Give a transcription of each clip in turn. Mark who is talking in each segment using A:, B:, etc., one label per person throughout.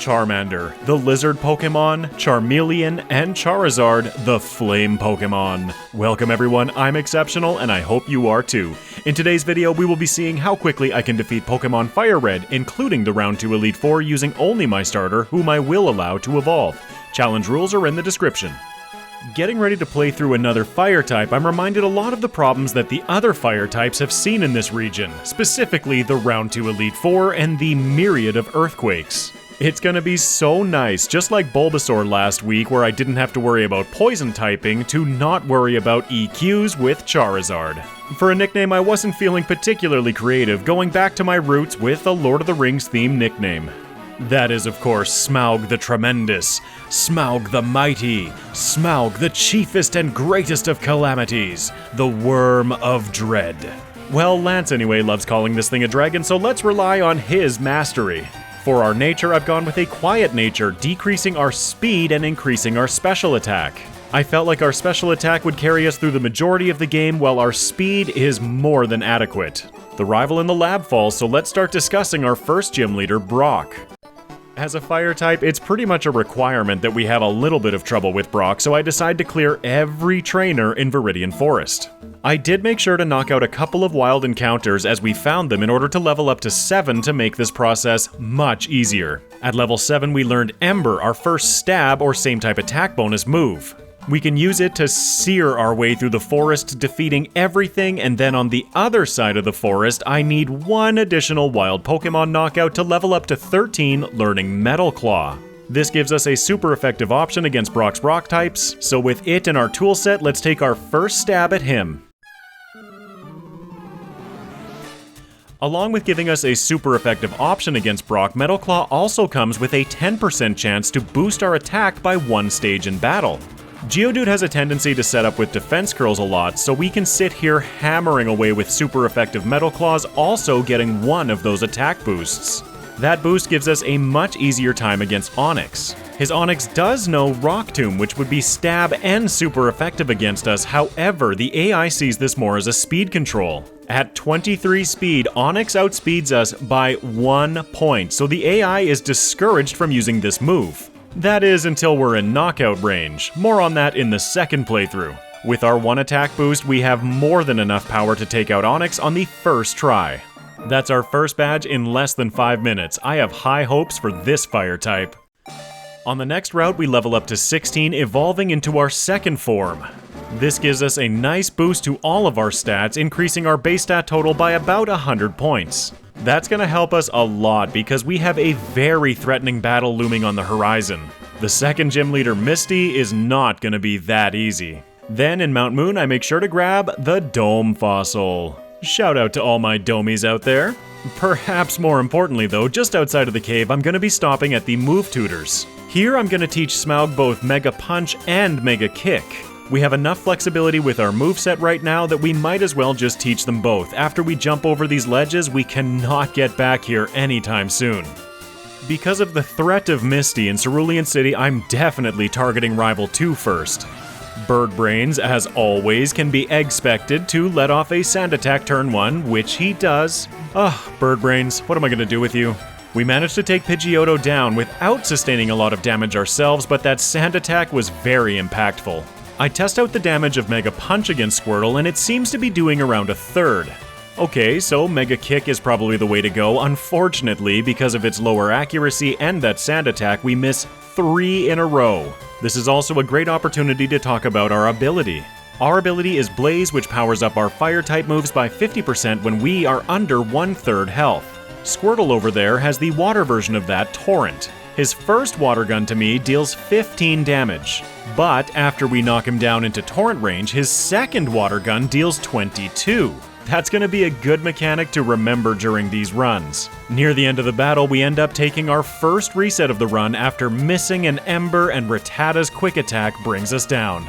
A: Charmander, the Lizard Pokémon, Charmeleon, and Charizard, the Flame Pokémon. Welcome everyone, I'm Exceptional, and I hope you are too. In today's video, we will be seeing how quickly I can defeat Pokémon FireRed, including the Round 2 Elite Four, using only my starter, whom I will allow to evolve. Challenge rules are in the description. Getting ready to play through another fire type, I'm reminded a lot of the problems that the other fire types have seen in this region, specifically the Round 2 Elite Four and the myriad of earthquakes. It's gonna be so nice, just like Bulbasaur last week where I didn't have to worry about poison typing, to not worry about EQs with Charizard. For a nickname, I wasn't feeling particularly creative, going back to my roots with a Lord of the Rings themed nickname. That is, of course, Smaug the Tremendous, Smaug the Mighty, Smaug the chiefest and greatest of calamities, the Worm of Dread. Well, Lance anyway loves calling this thing a dragon, so let's rely on his mastery. For our nature, I've gone with a quiet nature, decreasing our speed and increasing our special attack. I felt like our special attack would carry us through the majority of the game, while our speed is more than adequate. The rival in the lab falls, so let's start discussing our first gym leader, Brock. As a fire type, it's pretty much a requirement that we have a little bit of trouble with Brock, so I decide to clear every trainer in Viridian Forest. I did make sure to knock out a couple of wild encounters as we found them in order to level up to 7 to make this process much easier. At level 7, we learned Ember, our first stab or same type attack bonus move. We can use it to sear our way through the forest, defeating everything, and then on the other side of the forest, I need one additional wild Pokemon knockout to level up to 13, learning Metal Claw. This gives us a super effective option against Brock's rock types, so with it in our toolset, let's take our first stab at him. Along with giving us a super effective option against Brock, Metal Claw also comes with a 10% chance to boost our attack by 1 stage in battle. Geodude has a tendency to set up with defense curls a lot, so we can sit here hammering away with super effective Metal Claws, also getting one of those attack boosts. That boost gives us a much easier time against Onix. His Onix does know Rock Tomb, which would be stab and super effective against us, however, the AI sees this more as a speed control. At 23 speed, Onix outspeeds us by 1 point, so the AI is discouraged from using this move. That is until we're in knockout range. More on that in the second playthrough. With our 1 attack boost, we have more than enough power to take out Onix on the first try. That's our first badge in less than 5 minutes. I have high hopes for this fire type. On the next route, we level up to 16, evolving into our second form. This gives us a nice boost to all of our stats, increasing our base stat total by about 100 points. That's gonna help us a lot because we have a very threatening battle looming on the horizon. The second gym leader, Misty, is not gonna be that easy. Then in Mount Moon, I make sure to grab the Dome Fossil. Shout out to all my Domies out there. Perhaps more importantly though, just outside of the cave, I'm gonna be stopping at the Move Tutors. Here I'm gonna teach Smaug both Mega Punch and Mega Kick. We have enough flexibility with our moveset right now that we might as well just teach them both. After we jump over these ledges, we cannot get back here anytime soon. Because of the threat of Misty in Cerulean City, I'm definitely targeting Rival 2 first. Bird Brains, as always, can be expected to let off a Sand Attack turn 1, which he does. Bird Brains, what am I gonna do with you? We managed to take Pidgeotto down without sustaining a lot of damage ourselves, but that Sand Attack was very impactful. I test out the damage of Mega Punch against Squirtle, and it seems to be doing around 1/3. Okay, so Mega Kick is probably the way to go. Unfortunately, because of its lower accuracy and that Sand Attack, we miss 3 in a row. This is also a great opportunity to talk about our ability. Our ability is Blaze, which powers up our Fire-type moves by 50% when we are under 1/3 health. Squirtle over there has the water version of that, Torrent. His first water gun to me deals 15 damage, but after we knock him down into Torrent range, his second water gun deals 22. That's gonna be a good mechanic to remember during these runs. Near the end of the battle, we end up taking our first reset of the run after missing an Ember, and Rattata's quick attack brings us down.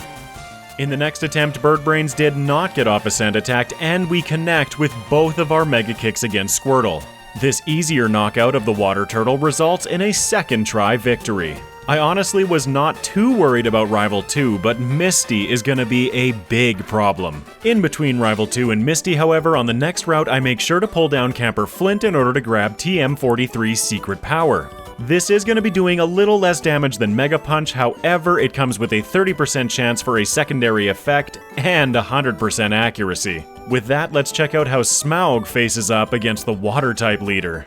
A: In the next attempt, Bird Brains did not get off a Sand Attack, and we connect with both of our Mega Kicks against Squirtle. This easier knockout of the Water Turtle results in a second try victory. I honestly was not too worried about Rival 2, but Misty is gonna be a big problem. In between Rival 2 and Misty, however, on the next route I make sure to pull down Camper Flint in order to grab TM43's secret power. This is going to be doing a little less damage than Mega Punch, however, it comes with a 30% chance for a secondary effect and 100% accuracy. With that, let's check out how Smaug faces up against the Water-type leader.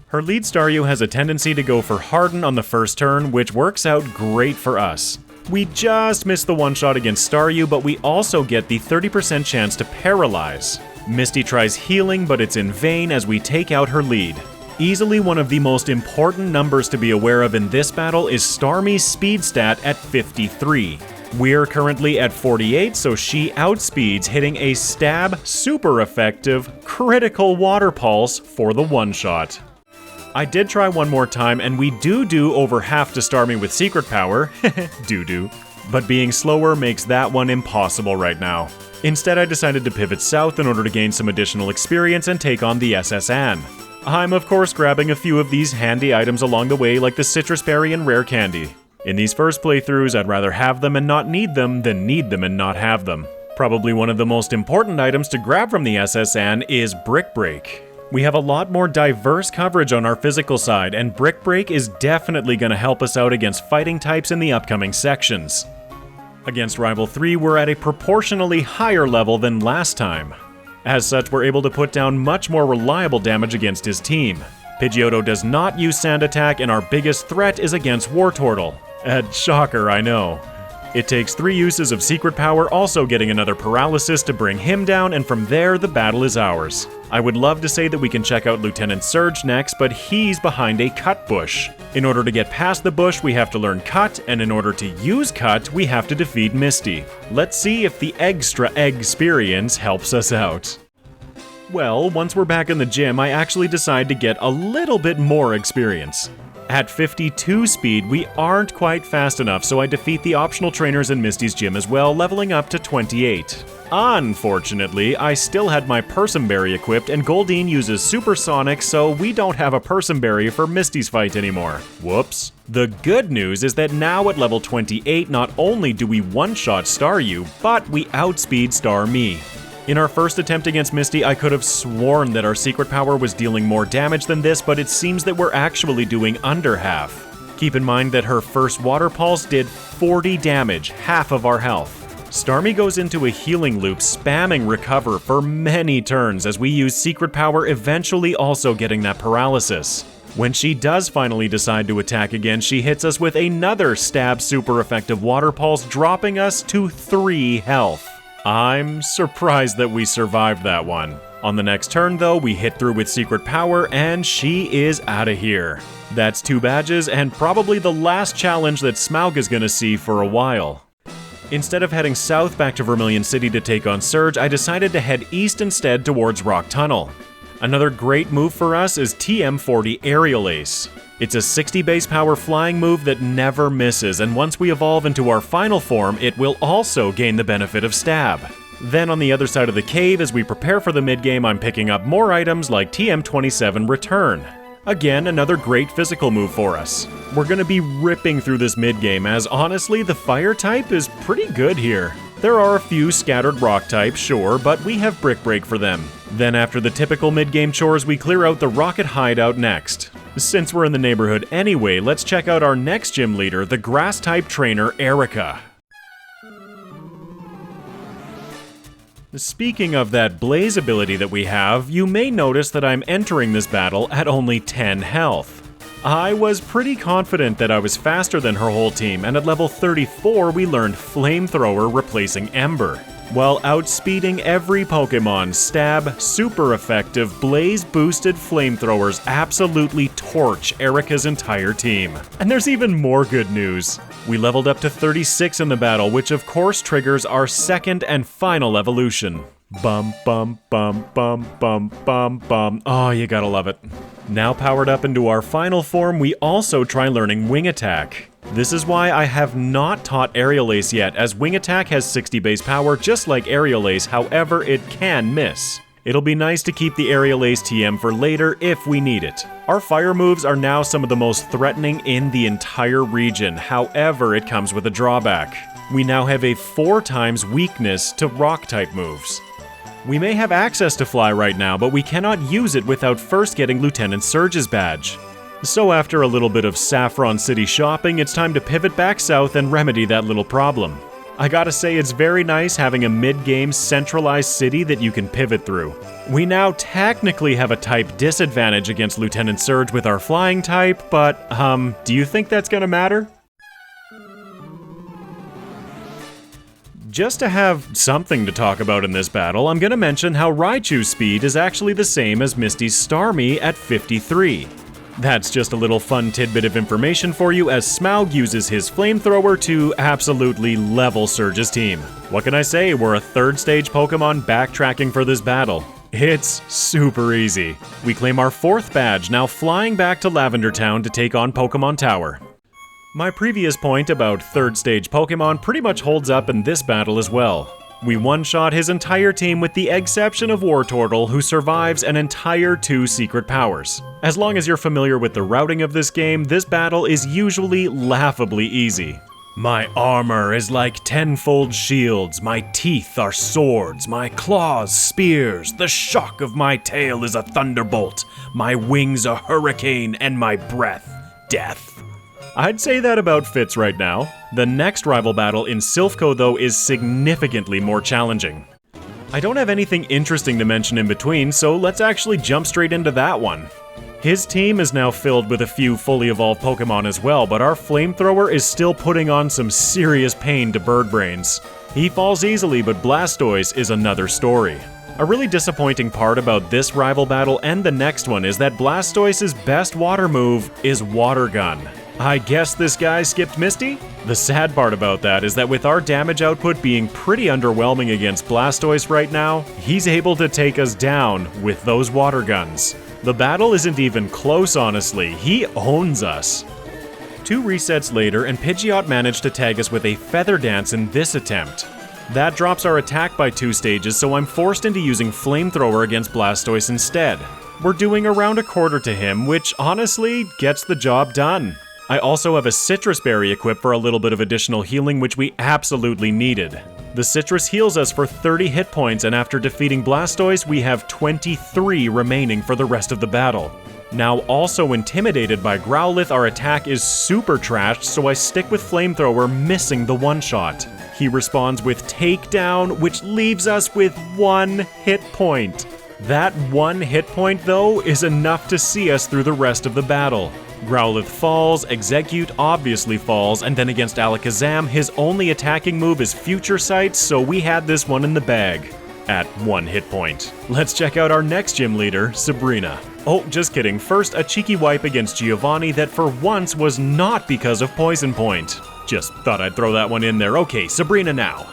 A: Her lead Staryu has a tendency to go for Harden on the first turn, which works out great for us. We just missed the one-shot against Staryu, but we also get the 30% chance to paralyze. Misty tries healing, but it's in vain as we take out her lead. Easily one of the most important numbers to be aware of in this battle is Starmie's speed stat at 53. We're currently at 48, so she outspeeds, hitting a stab, super effective, critical water pulse for the one-shot. I did try one more time, and we do over half to Starmie with secret power, do. But being slower makes that one impossible right now. Instead, I decided to pivot south in order to gain some additional experience and take on the SS Anne. I'm of course grabbing a few of these handy items along the way, like the citrus berry and rare candy. In these first playthroughs, I'd rather have them and not need them than need them and not have them. Probably one of the most important items to grab from the SS Anne is Brick Break. We have a lot more diverse coverage on our physical side, and Brick Break is definitely going to help us out against fighting types in the upcoming sections. Against Rival 3, we're at a proportionally higher level than last time. As such, we're able to put down much more reliable damage against his team. Pidgeotto does not use Sand Attack, and our biggest threat is against Wartortle. Shocker, I know. It takes 3 uses of Secret Power, also getting another Paralysis to bring him down, and from there, the battle is ours. I would love to say that we can check out Lieutenant Surge next, but he's behind a Cut Bush. In order to get past the bush, we have to learn Cut, and in order to use Cut, we have to defeat Misty. Let's see if the Extra Egg experience helps us out. Well, once we're back in the gym, I actually decide to get a little bit more experience. At 52 speed, we aren't quite fast enough, so I defeat the optional trainers in Misty's gym as well, leveling up to 28. Unfortunately, I still had my Persimberry equipped, and Goldeen uses Supersonic, so we don't have a Persimberry for Misty's fight anymore. Whoops. The good news is that now at level 28, not only do we one-shot Staryu, but we outspeed Starmie. In our first attempt against Misty, I could have sworn that our secret power was dealing more damage than this, but it seems that we're actually doing under half. Keep in mind that her first Water Pulse did 40 damage, half of our health. Starmie goes into a healing loop, spamming Recover for many turns as we use secret power, eventually also getting that paralysis. When she does finally decide to attack again, she hits us with another stab super effective Water Pulse, dropping us to 3 health. I'm surprised that we survived that one. On the next turn though, we hit through with secret power and she is out of here. That's 2 badges and probably the last challenge that Smaug is gonna see for a while. Instead of heading south back to Vermilion City to take on Surge, I decided to head east instead towards Rock Tunnel. Another great move for us is TM40 Aerial Ace. It's a 60 base power flying move that never misses, and once we evolve into our final form, it will also gain the benefit of Stab. Then on the other side of the cave, as we prepare for the mid-game, I'm picking up more items like TM27 Return. Again, another great physical move for us. We're gonna be ripping through this mid-game, as honestly, the fire type is pretty good here. There are a few scattered rock types, sure, but we have Brick Break for them. Then after the typical mid-game chores, we clear out the Rocket Hideout next. Since we're in the neighborhood anyway, let's check out our next gym leader, the Grass-type trainer, Erica. Speaking of that Blaze ability that we have, you may notice that I'm entering this battle at only 10 health. I was pretty confident that I was faster than her whole team, and at level 34 we learned Flamethrower replacing Ember. While outspeeding every Pokemon, Stab, super effective, Blaze-boosted Flamethrowers absolutely torch Erica's entire team. And there's even more good news. We leveled up to 36 in the battle, which of course triggers our second and final evolution. Bum bum bum bum bum bum bum. Oh, you gotta love it. Now powered up into our final form, we also try learning Wing Attack. This is why I have not taught Aerial Ace yet, as Wing Attack has 60 base power just like Aerial Ace, however it can miss. It'll be nice to keep the Aerial Ace TM for later if we need it. Our fire moves are now some of the most threatening in the entire region, however it comes with a drawback. We now have a 4 times weakness to rock type moves. We may have access to fly right now, but we cannot use it without first getting Lieutenant Surge's badge. So after a little bit of Saffron City shopping, it's time to pivot back south and remedy that little problem. I gotta say, it's very nice having a mid-game centralized city that you can pivot through. We now technically have a type disadvantage against Lieutenant Surge with our flying type, but, do you think that's gonna matter? Just to have something to talk about in this battle, I'm gonna mention how Raichu's speed is actually the same as Misty's Starmie at 53. That's just a little fun tidbit of information for you as Smaug uses his flamethrower to absolutely level Surge's team. What can I say, we're a 3rd stage Pokemon backtracking for this battle. It's super easy. We claim our 4th badge, now flying back to Lavender Town to take on Pokemon Tower. My previous point about 3rd stage Pokemon pretty much holds up in this battle as well. We one-shot his entire team with the exception of Wartortle, who survives an entire 2 secret powers. As long as you're familiar with the routing of this game, this battle is usually laughably easy. My armor is like 10-fold shields, my teeth are swords, my claws spears, the shock of my tail is a thunderbolt, my wings a hurricane, and my breath, death. I'd say that about fits right now. The next rival battle in Silphco, though, is significantly more challenging. I don't have anything interesting to mention in between, so let's actually jump straight into that one. His team is now filled with a few fully evolved Pokemon as well, but our flamethrower is still putting on some serious pain to Bird Brains. He falls easily, but Blastoise is another story. A really disappointing part about this rival battle and the next one is that Blastoise's best water move is Water Gun. I guess this guy skipped Misty? The sad part about that is that with our damage output being pretty underwhelming against Blastoise right now, he's able to take us down with those water guns. The battle isn't even close, honestly. He owns us. 2 resets later, and Pidgeot managed to tag us with a Feather Dance in this attempt. That drops our attack by 2 stages, so I'm forced into using Flamethrower against Blastoise instead. We're doing around a quarter to him, which honestly gets the job done. I also have a Citrus Berry equipped for a little bit of additional healing, which we absolutely needed. The Citrus heals us for 30 hit points, and after defeating Blastoise, we have 23 remaining for the rest of the battle. Now also intimidated by Growlithe, our attack is super trashed, so I stick with Flamethrower, missing the one-shot. He responds with Takedown, which leaves us with 1 hit point. That 1 hit point, though, is enough to see us through the rest of the battle. Growlithe falls, Execute obviously falls, and then against Alakazam, his only attacking move is Future Sight, so we had this one in the bag. At 1 hit point. Let's check out our next gym leader, Sabrina. Oh, just kidding. First, a cheeky wipe against Giovanni that for once was not because of Poison Point. Just thought I'd throw that one in there. Okay, Sabrina now.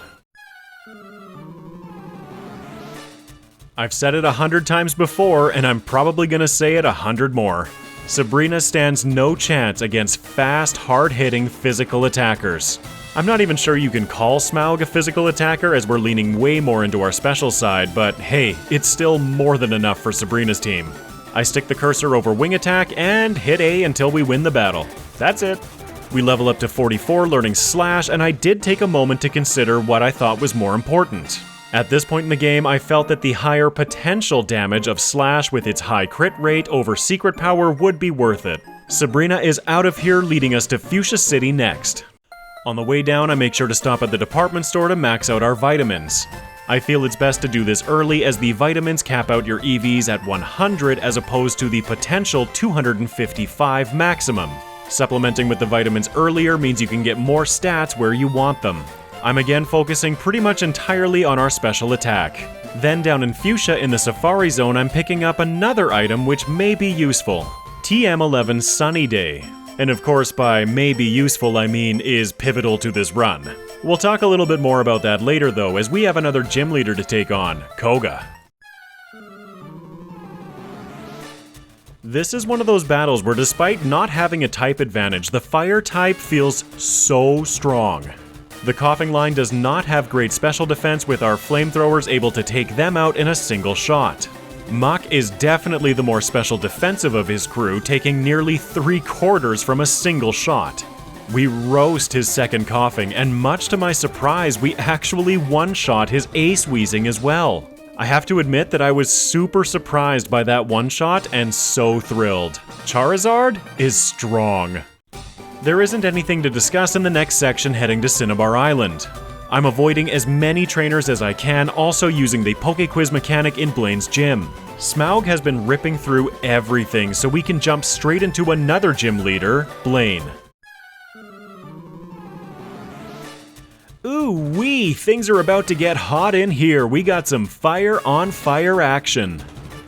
A: I've said it 100 times before, and I'm probably gonna say it 100 more. Sabrina stands no chance against fast, hard-hitting physical attackers. I'm not even sure you can call Smaug a physical attacker as we're leaning way more into our special side, but hey, it's still more than enough for Sabrina's team. I stick the cursor over Wing Attack and hit A until we win the battle. That's it. We level up to 44, learning Slash, and I did take a moment to consider what I thought was more important. At this point in the game, I felt that the higher potential damage of Slash with its high crit rate over Secret Power would be worth it. Sabrina is out of here, leading us to Fuchsia City next. On the way down, I make sure to stop at the department store to max out our vitamins. I feel it's best to do this early as the vitamins cap out your EVs at 100 as opposed to the potential 255 maximum. Supplementing with the vitamins earlier means you can get more stats where you want them. I'm again focusing pretty much entirely on our special attack. Then down in Fuchsia in the Safari Zone, I'm picking up another item which may be useful. TM11 Sunny Day. And of course by may be useful I mean is pivotal to this run. We'll talk a little bit more about that later though, as we have another gym leader to take on, Koga. This is one of those battles where despite not having a type advantage, the fire type feels so strong. The Coughing Line does not have great special defense, with our flamethrowers able to take them out in a single shot. Mach is definitely the more special defensive of his crew, taking nearly 3/4 from a single shot. We roast his second Coughing, and much to my surprise, we actually one-shot his Ace Wheezing as well. I have to admit that I was super surprised by that one-shot and so thrilled. Charizard is strong. There isn't anything to discuss in the next section heading to Cinnabar Island. I'm avoiding as many trainers as I can, also using the Pokéquiz mechanic in Blaine's gym. Smaug has been ripping through everything, so we can jump straight into another gym leader, Blaine. Ooh-wee, things are about to get hot in here. We got some fire-on-fire action.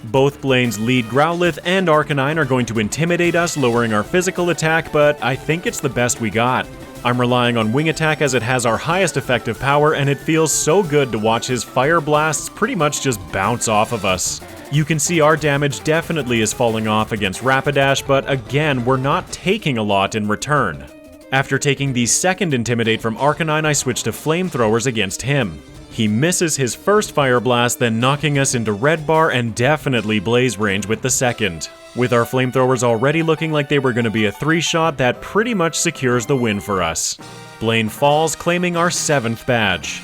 A: Both Blaine's lead Growlithe and Arcanine are going to intimidate us, lowering our physical attack, but I think it's the best we got. I'm relying on Wing Attack as it has our highest effective power, and it feels so good to watch his Fire Blasts pretty much just bounce off of us. You can see our damage definitely is falling off against Rapidash, but again, we're not taking a lot in return. After taking the second Intimidate from Arcanine, I switch to Flamethrowers against him. He misses his first Fire Blast, then knocking us into Red Bar and definitely Blaze range with the second. With our Flamethrowers already looking like they were going to be a 3-shot, that pretty much secures the win for us. Blaine falls, claiming our 7th badge.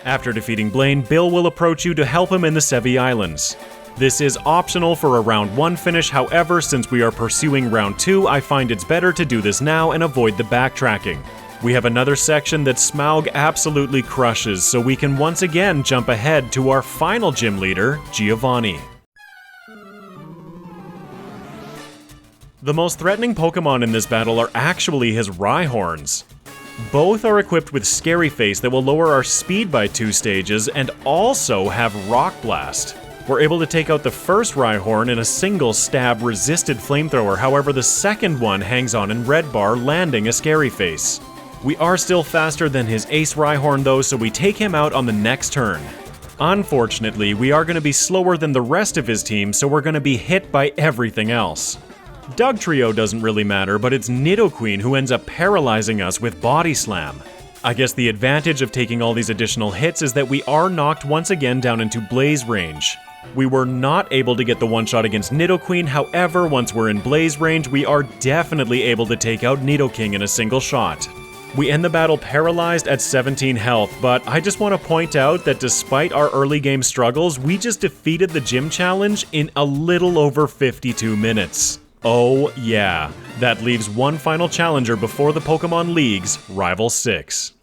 A: After defeating Blaine, Bill will approach you to help him in the Sevi Islands. This is optional for a round 1 finish, however, since we are pursuing round 2, I find it's better to do this now and avoid the backtracking. We have another section that Smaug absolutely crushes, so we can once again jump ahead to our final gym leader, Giovanni. The most threatening Pokemon in this battle are actually his Rhyhorns. Both are equipped with Scary Face that will lower our speed by 2 stages and also have Rock Blast. We're able to take out the first Rhyhorn in a single stab resisted flamethrower, however the second one hangs on in Red Bar, landing a Scary Face. We are still faster than his Ace Rhyhorn though, so we take him out on the next turn. Unfortunately, we are going to be slower than the rest of his team, so we're going to be hit by everything else. Dugtrio doesn't really matter, but it's Nidoqueen who ends up paralyzing us with Body Slam. I guess the advantage of taking all these additional hits is that we are knocked once again down into Blaze range. We were not able to get the one-shot against Nidoqueen, however, once we're in Blaze range, we are definitely able to take out Nidoking in a single shot. We end the battle paralyzed at 17 health, but I just want to point out that despite our early game struggles, we just defeated the gym challenge in a little over 52 minutes. Oh yeah, that leaves one final challenger before the Pokemon League's Rival 6.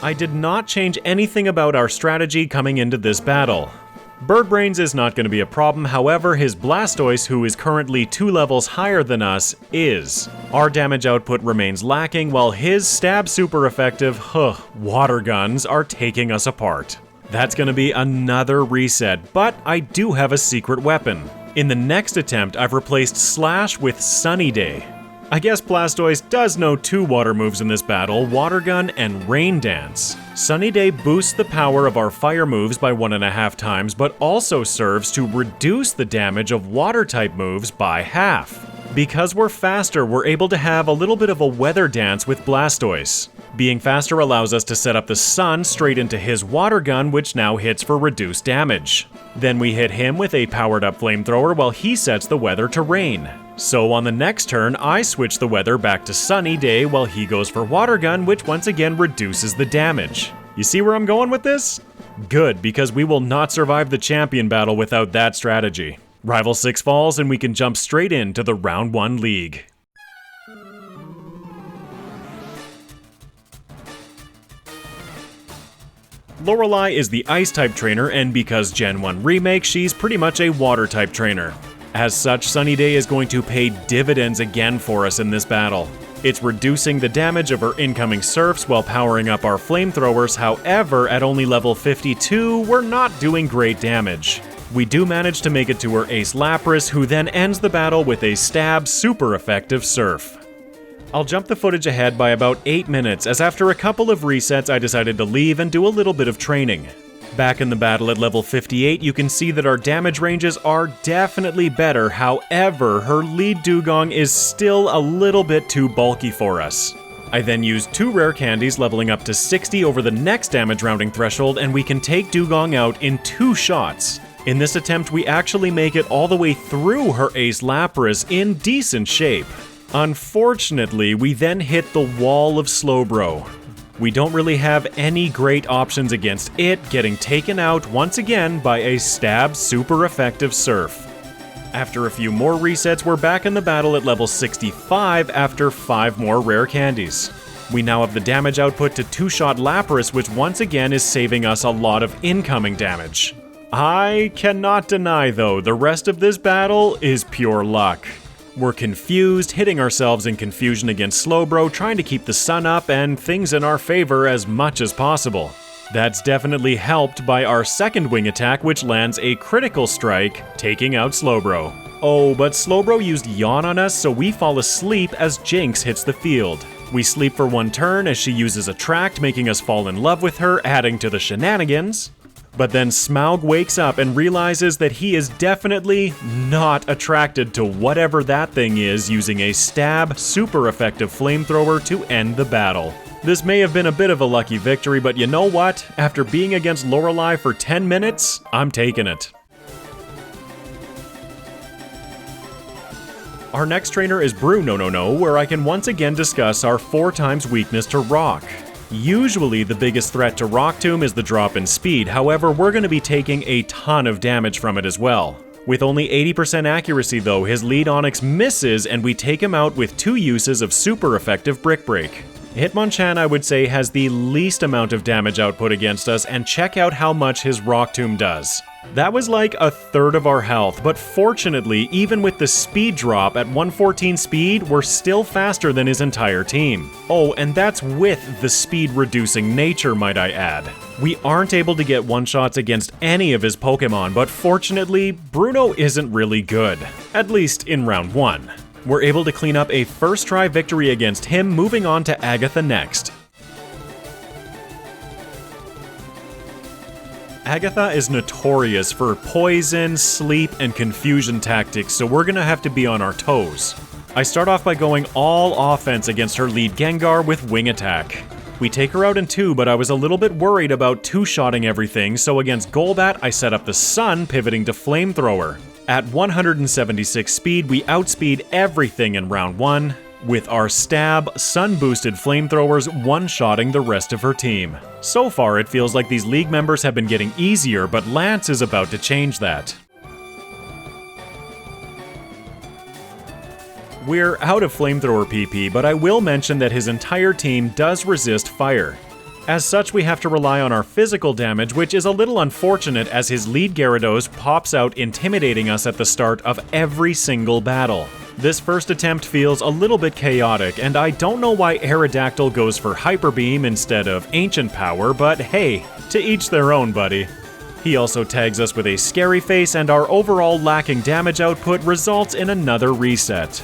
A: I did not change anything about our strategy coming into this battle. Bird Brains is not going to be a problem, however his Blastoise, who is currently 2 levels higher than us, is. Our damage output remains lacking, while his stab super effective, water guns are taking us apart. That's going to be another reset, but I do have a secret weapon. In the next attempt, I've replaced Slash with Sunny Day. I guess Blastoise does know 2 water moves in this battle, Water Gun and Rain Dance. Sunny Day boosts the power of our fire moves by 1.5 times, but also serves to reduce the damage of water-type moves by half. Because we're faster, we're able to have a little bit of a weather dance with Blastoise. Being faster allows us to set up the sun straight into his water gun, which now hits for reduced damage. Then we hit him with a powered-up flamethrower while he sets the weather to rain. So on the next turn, I switch the weather back to Sunny Day while he goes for water gun, which once again reduces the damage. You see where I'm going with this? Good, because we will not survive the champion battle without that strategy. Rival 6 falls and we can jump straight into the Round 1 League. Lorelei is the Ice-type trainer, and because Gen 1 Remake, she's pretty much a Water-type trainer. As such, Sunny Day is going to pay dividends again for us in this battle. It's reducing the damage of her incoming Surfs while powering up our Flamethrowers, however, at only level 52, we're not doing great damage. We do manage to make it to her Ace Lapras, who then ends the battle with a stab super effective Surf. I'll jump the footage ahead by about 8 minutes, as after a couple of resets I decided to leave and do a little bit of training. Back in the battle at level 58, you can see that our damage ranges are definitely better, however, her lead Dugong is still a little bit too bulky for us. I then use 2 rare candies, leveling up to 60 over the next damage rounding threshold, and we can take Dugong out in 2 shots. In this attempt, we actually make it all the way through her Ace Lapras in decent shape. Unfortunately, we then hit the wall of Slowbro. We don't really have any great options against it, getting taken out once again by a stab super effective Surf. After a few more resets, we're back in the battle at level 65 after 5 more rare candies. We now have the damage output to 2-shot Lapras, which once again is saving us a lot of incoming damage. I cannot deny though, the rest of this battle is pure luck. We're confused, hitting ourselves in confusion against Slowbro, trying to keep the sun up and things in our favor as much as possible. That's definitely helped by our second wing attack, which lands a critical strike, taking out Slowbro. Oh, but Slowbro used Yawn on us, so we fall asleep as Jinx hits the field. We sleep for 1 turn as she uses Attract, making us fall in love with her, adding to the shenanigans. But then Smaug wakes up and realizes that he is definitely not attracted to whatever that thing is, using a stab, super effective flamethrower to end the battle. This may have been a bit of a lucky victory, but you know what? After being against Lorelei for 10 minutes, I'm taking it. Our next trainer is Bruno, where I can once again discuss our 4x weakness to Rock. Usually the biggest threat to Rock Tomb is the drop in speed, however we're going to be taking a ton of damage from it as well. With only 80% accuracy though, his lead Onix misses and we take him out with 2 uses of super effective Brick Break. Hitmonchan, I would say, has the least amount of damage output against us, and check out how much his Rock Tomb does. That was like a third of our health, but fortunately, even with the speed drop at 114 speed, we're still faster than his entire team. Oh, and that's with the speed-reducing nature, might I add. We aren't able to get one-shots against any of his Pokémon, but fortunately, Bruno isn't really good. At least in round 1. We're able to clean up a first-try victory against him, moving on to Agatha next. Agatha is notorious for poison, sleep, and confusion tactics, so we're gonna have to be on our toes. I start off by going all offense against her lead Gengar with Wing Attack. We take her out in 2, but I was a little bit worried about 2-shotting everything, so against Golbat I set up the Sun, pivoting to Flamethrower. At 176 speed, we outspeed everything in round 1, with our stab, sun-boosted flamethrowers one-shotting the rest of her team. So far, it feels like these league members have been getting easier, but Lance is about to change that. We're out of flamethrower PP, but I will mention that his entire team does resist fire. As such, we have to rely on our physical damage, which is a little unfortunate as his lead Gyarados pops out intimidating us at the start of every single battle. This first attempt feels a little bit chaotic, and I don't know why Aerodactyl goes for Hyper Beam instead of Ancient Power, but hey, to each their own, buddy. He also tags us with a Scary Face, and our overall lacking damage output results in another reset.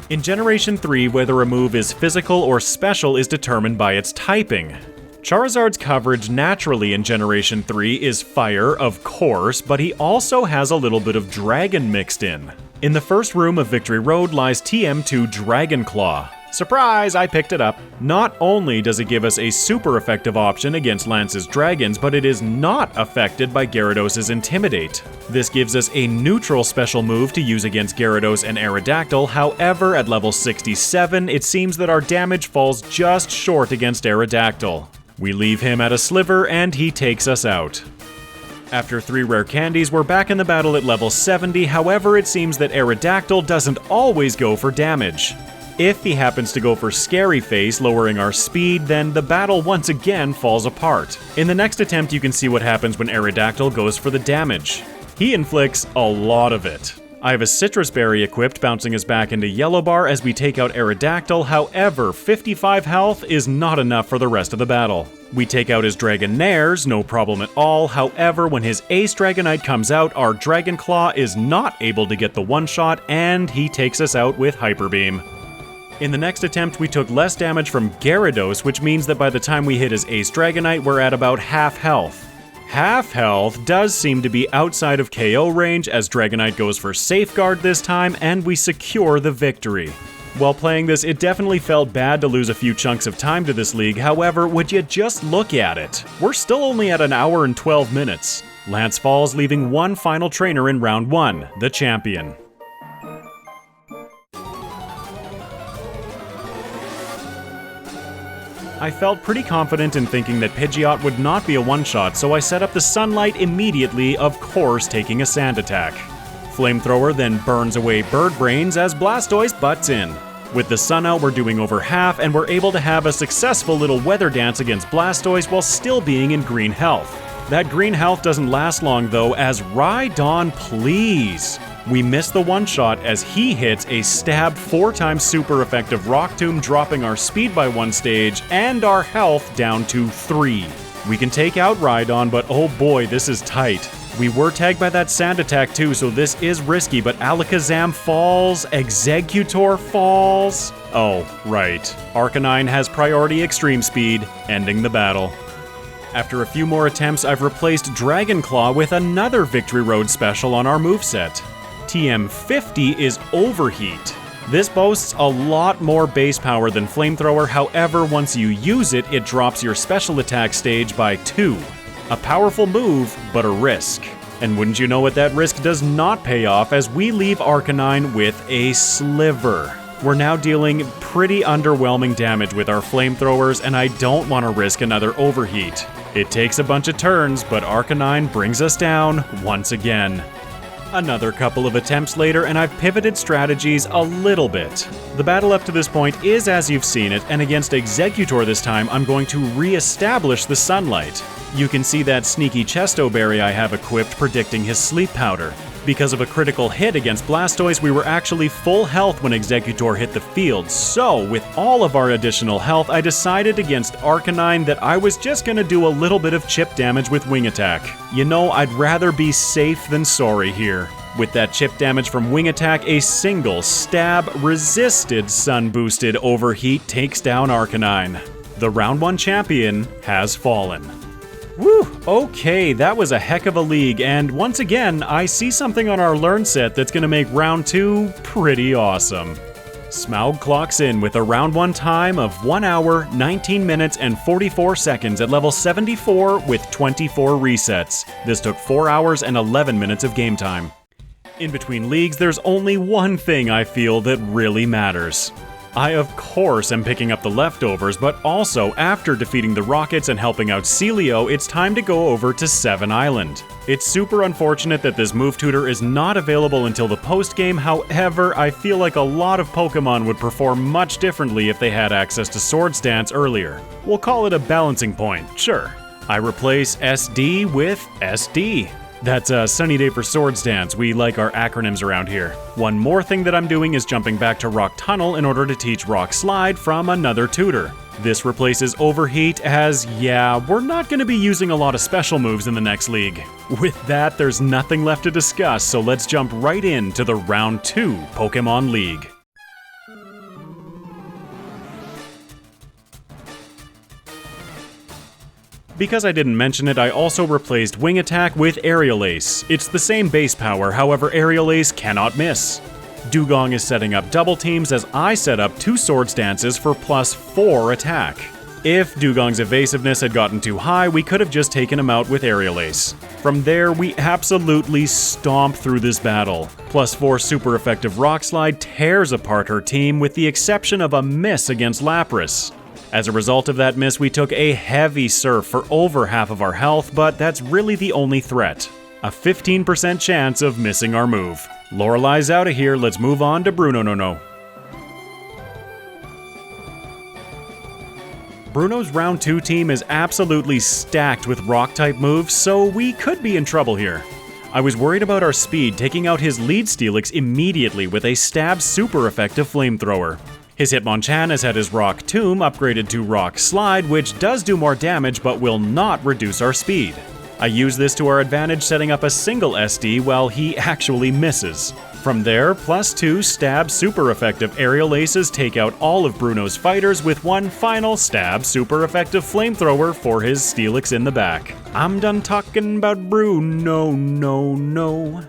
A: In Generation 3, whether a move is physical or special is determined by its typing. Charizard's coverage naturally in Generation 3 is Fire, of course, but he also has a little bit of Dragon mixed in. In the first room of Victory Road lies TM2 Dragon Claw. Surprise, I picked it up. Not only does it give us a super effective option against Lance's dragons, but it is not affected by Gyarados' Intimidate. This gives us a neutral special move to use against Gyarados and Aerodactyl, however, at level 67, it seems that our damage falls just short against Aerodactyl. We leave him at a sliver, and he takes us out. After 3 rare candies, we're back in the battle at level 70, however, it seems that Aerodactyl doesn't always go for damage. If he happens to go for Scary Face, lowering our speed, then the battle once again falls apart. In the next attempt, you can see what happens when Aerodactyl goes for the damage. He inflicts a lot of it. I have a Citrus Berry equipped, bouncing us back into Yellow Bar as we take out Aerodactyl, however, 55 health is not enough for the rest of the battle. We take out his Dragonairs, no problem at all, however, when his Ace Dragonite comes out, our Dragon Claw is not able to get the one-shot, and he takes us out with Hyper Beam. In the next attempt, we took less damage from Gyarados, which means that by the time we hit his Ace Dragonite, we're at about half health. Half health does seem to be outside of KO range as Dragonite goes for Safeguard this time, and we secure the victory. While playing this, it definitely felt bad to lose a few chunks of time to this league, however, would you just look at it? We're still only at 1 hour and 12 minutes. Lance falls, leaving one final trainer in round 1, the champion. I felt pretty confident in thinking that Pidgeot would not be a one-shot, so I set up the Sunlight immediately, of course taking a Sand attack. Flamethrower then burns away Bird Brains as Blastoise butts in. With the sun out, we're doing over half, and we're able to have a successful little weather dance against Blastoise while still being in green health. That green health doesn't last long though, as Rhydon, please! We miss the one-shot as he hits a stab 4x super effective Rock Tomb, dropping our speed by 1 stage and our health down to 3. We can take out Rhydon, but oh boy, this is tight. We were tagged by that Sand attack too, so this is risky, but Alakazam falls, Exeggutor falls. Oh, right. Arcanine has priority extreme speed, ending the battle. After a few more attempts, I've replaced Dragon Claw with another Victory Road special on our moveset. TM50 is Overheat. This boasts a lot more base power than Flamethrower, however, once you use it, it drops your special attack stage by 2. A powerful move, but a risk. And wouldn't you know it, that risk does not pay off as we leave Arcanine with a sliver. We're now dealing pretty underwhelming damage with our Flamethrowers, and I don't want to risk another Overheat. It takes a bunch of turns, but Arcanine brings us down once again. Another couple of attempts later, and I've pivoted strategies a little bit. The battle up to this point is as you've seen it, and against Exeggutor this time, I'm going to re-establish the Sunlight. You can see that sneaky Chesto Berry I have equipped predicting his Sleep Powder. Because of a critical hit against Blastoise, we were actually full health when Exeggutor hit the field, so with all of our additional health, I decided against Arcanine that I was just gonna do a little bit of chip damage with Wing Attack. You know, I'd rather be safe than sorry here. With that chip damage from Wing Attack, a single stab-resisted sun-boosted Overheat takes down Arcanine. The Round 1 champion has fallen. Woo! Okay, that was a heck of a league, and once again, I see something on our learn set that's gonna make round 2 pretty awesome. Smaug clocks in with a round 1 time of 1 hour, 19 minutes, and 44 seconds at level 74 with 24 resets. This took 4 hours and 11 minutes of game time. In between leagues, there's only one thing I feel that really matters. I, of course, am picking up the leftovers, but also, after defeating the Rockets and helping out Celio, it's time to go over to Seven Island. It's super unfortunate that this move tutor is not available until the post-game, however, I feel like a lot of Pokemon would perform much differently if they had access to Swords Dance earlier. We'll call it a balancing point, sure. I replace SD with SD. That's a sunny day for Swords Dance. We like our acronyms around here. One more thing that I'm doing is jumping back to Rock Tunnel in order to teach Rock Slide from another tutor. This replaces Overheat as, yeah, we're not going to be using a lot of special moves in the next league. With that, there's nothing left to discuss, so let's jump right into the Round 2 Pokemon League. Because I didn't mention it, I also replaced Wing Attack with Aerial Ace. It's the same base power, however Aerial Ace cannot miss. Dugong is setting up double teams as I set up 2 Swords Dances for +4 attack. If Dugong's evasiveness had gotten too high, we could have just taken him out with Aerial Ace. From there, we absolutely stomp through this battle. +4 super effective Rock Slide tears apart her team with the exception of a miss against Lapras. As a result of that miss, we took a heavy Surf for over half of our health, but that's really the only threat. A 15% chance of missing our move. Lorelai's out of here, let's move on to Bruno. Bruno's round 2 team is absolutely stacked with rock-type moves, so we could be in trouble here. I was worried about our speed, taking out his lead Steelix immediately with a stab super effective Flamethrower. His Hitmonchan has had his Rock Tomb upgraded to Rock Slide, which does do more damage but will not reduce our speed. I use this to our advantage, setting up a single SD while he actually misses. From there, +2 stab super effective Aerial Aces take out all of Bruno's fighters with one final stab super effective Flamethrower for his Steelix in the back. I'm done talking about Bruno, no.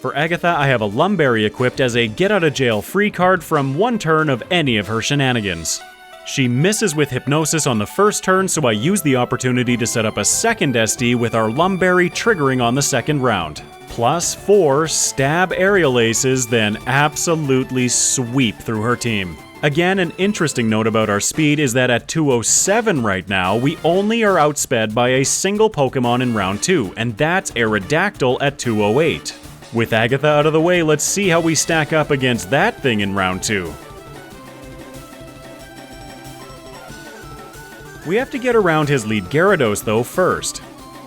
A: For Agatha, I have a Lumberry equipped as a get-out-of-jail-free card from one turn of any of her shenanigans. She misses with Hypnosis on the first turn, so I use the opportunity to set up a second SD with our Lumberry triggering on the second round. +4 stab aerial aces, then absolutely sweep through her team. Again, an interesting note about our speed is that at 207 right now, we only are outsped by a single Pokemon in round 2, and that's Aerodactyl at 208. With Agatha out of the way, let's see how we stack up against that thing in round 2. We have to get around his lead Gyarados though first.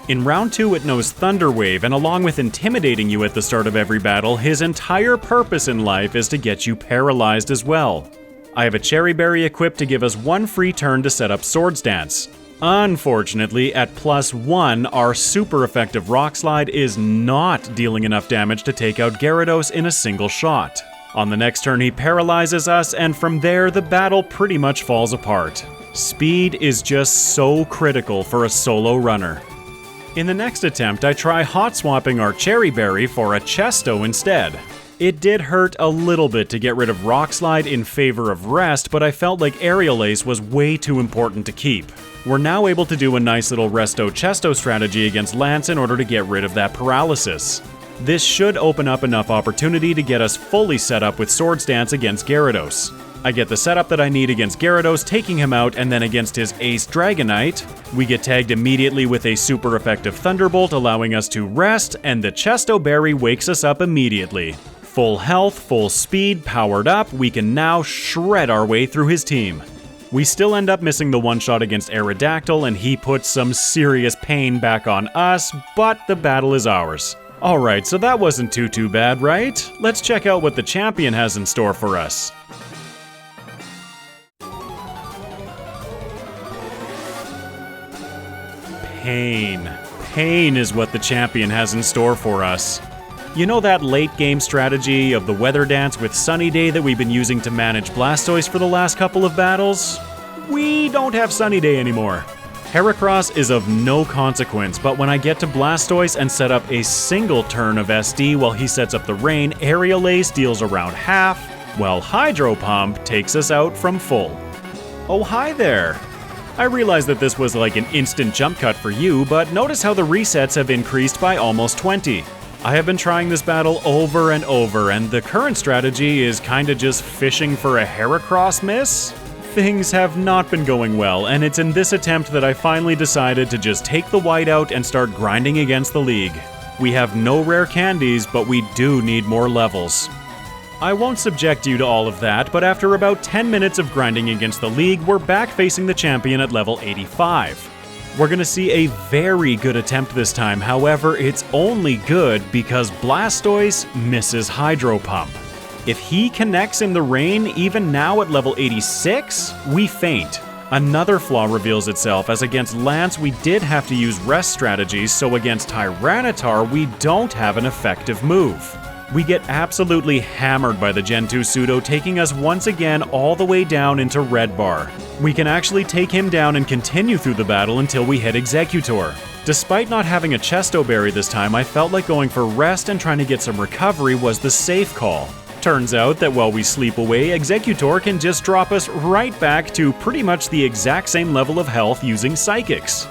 A: In round 2 it knows Thunder Wave, and along with intimidating you at the start of every battle, his entire purpose in life is to get you paralyzed as well. I have a Cherry Berry equipped to give us 1 free turn to set up Swords Dance. Unfortunately, at +1, our super effective Rock Slide is not dealing enough damage to take out Gyarados in a single shot. On the next turn he paralyzes us, and from there the battle pretty much falls apart. Speed is just so critical for a solo runner. In the next attempt, I try hot swapping our Cherry Berry for a Chesto instead. It did hurt a little bit to get rid of Rock Slide in favor of Rest, but I felt like Aerial Ace was way too important to keep. We're now able to do a nice little Resto-Chesto strategy against Lance in order to get rid of that paralysis. This should open up enough opportunity to get us fully set up with Swords Dance against Gyarados. I get the setup that I need against Gyarados, taking him out, and then against his Ace Dragonite, we get tagged immediately with a super effective Thunderbolt, allowing us to rest, and the Chesto Berry wakes us up immediately. Full health, full speed, powered up, we can now shred our way through his team. We still end up missing the one-shot against Aerodactyl, and he puts some serious pain back on us, but the battle is ours. Alright, so that wasn't too bad, right? Let's check out what the champion has in store for us. Pain. Pain is what the champion has in store for us. You know that late game strategy of the Weather Dance with Sunny Day that we've been using to manage Blastoise for the last couple of battles? We don't have Sunny Day anymore. Heracross is of no consequence, but when I get to Blastoise and set up a single turn of SD while he sets up the Rain, Aerial Ace deals around half, while Hydro Pump takes us out from full. Oh, hi there! I realize that this was like an instant jump cut for you, but notice how the resets have increased by almost 20. I have been trying this battle over and over, and the current strategy is kinda just fishing for a Heracross miss? Things have not been going well, and it's in this attempt that I finally decided to just take the white out and start grinding against the league. We have no rare candies, but we do need more levels. I won't subject you to all of that, but after about 10 minutes of grinding against the league, we're back facing the champion at level 85. We're gonna see a very good attempt this time, however, it's only good because Blastoise misses Hydro Pump. If he connects in the Rain, even now at level 86, we faint. Another flaw reveals itself, as against Lance we did have to use rest strategies, so against Tyranitar we don't have an effective move. We get absolutely hammered by the Gen 2 Pseudo, taking us once again all the way down into Red Bar. We can actually take him down and continue through the battle until we hit Exeggutor. Despite not having a Chesto Berry this time, I felt like going for rest and trying to get some recovery was the safe call. Turns out that while we sleep away, Exeggutor can just drop us right back to pretty much the exact same level of health using Psychics.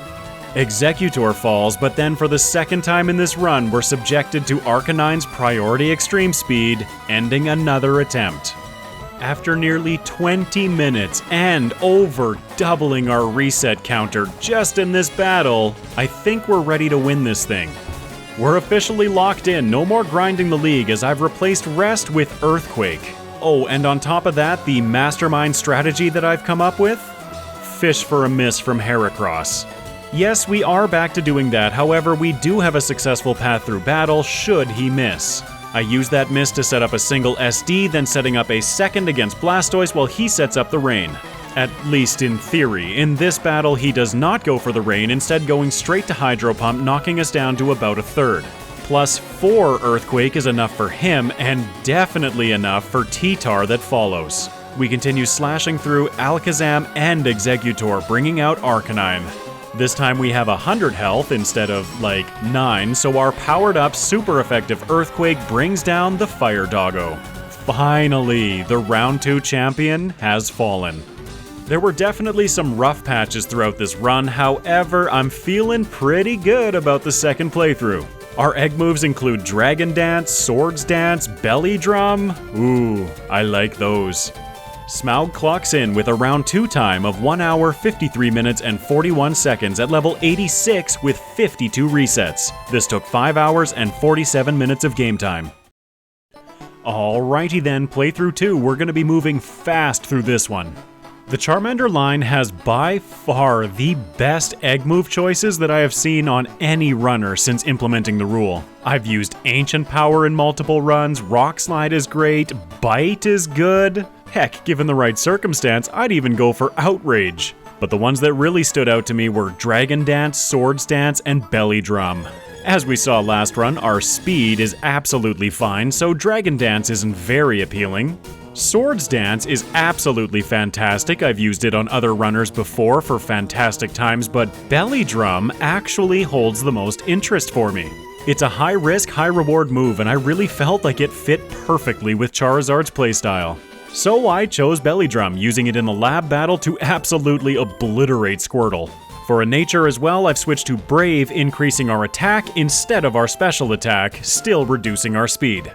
A: Exeggutor falls, but then for the second time in this run, we're subjected to Arcanine's Priority Extreme Speed, ending another attempt. After nearly 20 minutes and over doubling our reset counter just in this battle, I think we're ready to win this thing. We're officially locked in, no more grinding the league as I've replaced Rest with Earthquake. Oh, and on top of that, the mastermind strategy that I've come up with? Fish for a miss from Heracross. Yes, we are back to doing that, however, we do have a successful path through battle should he miss. I use that miss to set up a single SD, then setting up a second against Blastoise while he sets up the Rain. At least in theory. In this battle, he does not go for the Rain, instead going straight to Hydro Pump, knocking us down to about a third. Plus 4 Earthquake is enough for him, and definitely enough for T-Tar that follows. We continue slashing through Alakazam and Exeggutor, bringing out Arcanine. This time we have 100 health instead of, like, 9, so our powered-up, super-effective Earthquake brings down the Fire Doggo. Finally, the Round 2 champion has fallen. There were definitely some rough patches throughout this run, however, I'm feeling pretty good about the second playthrough. Our egg moves include Dragon Dance, Swords Dance, Belly Drum. Ooh, I like those. Smaug clocks in with a round 2 time of 1 hour, 53 minutes, and 41 seconds at level 86 with 52 resets. This took 5 hours and 47 minutes of game time. Alrighty then, playthrough 2, we're going to be moving fast through this one. The Charmander line has by far the best egg move choices that I have seen on any runner since implementing the rule. I've used Ancient Power in multiple runs, Rock Slide is great, Bite is good. Heck, given the right circumstance, I'd even go for Outrage. But the ones that really stood out to me were Dragon Dance, Swords Dance, and Belly Drum. As we saw last run, our speed is absolutely fine, so Dragon Dance isn't very appealing. Swords Dance is absolutely fantastic, I've used it on other runners before for fantastic times, but Belly Drum actually holds the most interest for me. It's a high-risk, high-reward move, and I really felt like it fit perfectly with Charizard's playstyle. So I chose Belly Drum, using it in the lab battle to absolutely obliterate Squirtle. For a nature as well, I've switched to Brave, increasing our attack instead of our special attack, still reducing our speed.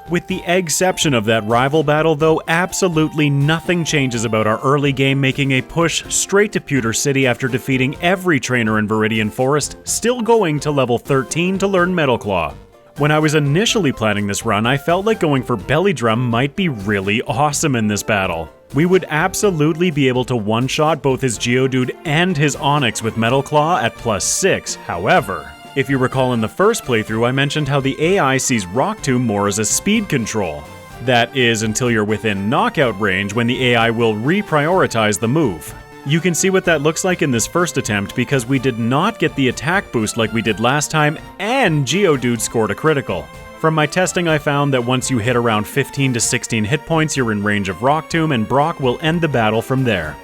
A: With the exception of that rival battle though, absolutely nothing changes about our early game, making a push straight to Pewter City after defeating every trainer in Viridian Forest, still going to level 13 to learn Metal Claw. When I was initially planning this run, I felt like going for Belly Drum might be really awesome in this battle. We would absolutely be able to one-shot both his Geodude and his Onix with Metal Claw at +6, however, if you recall in the first playthrough I mentioned how the AI sees Rock Tomb more as a speed control. That is until you're within knockout range when the AI will reprioritize the move. You can see what that looks like in this first attempt because we did not get the attack boost like we did last time, and Geodude scored a critical. From my testing I found that once you hit around 15 to 16 hit points you're in range of Rock Tomb and Brock will end the battle from there.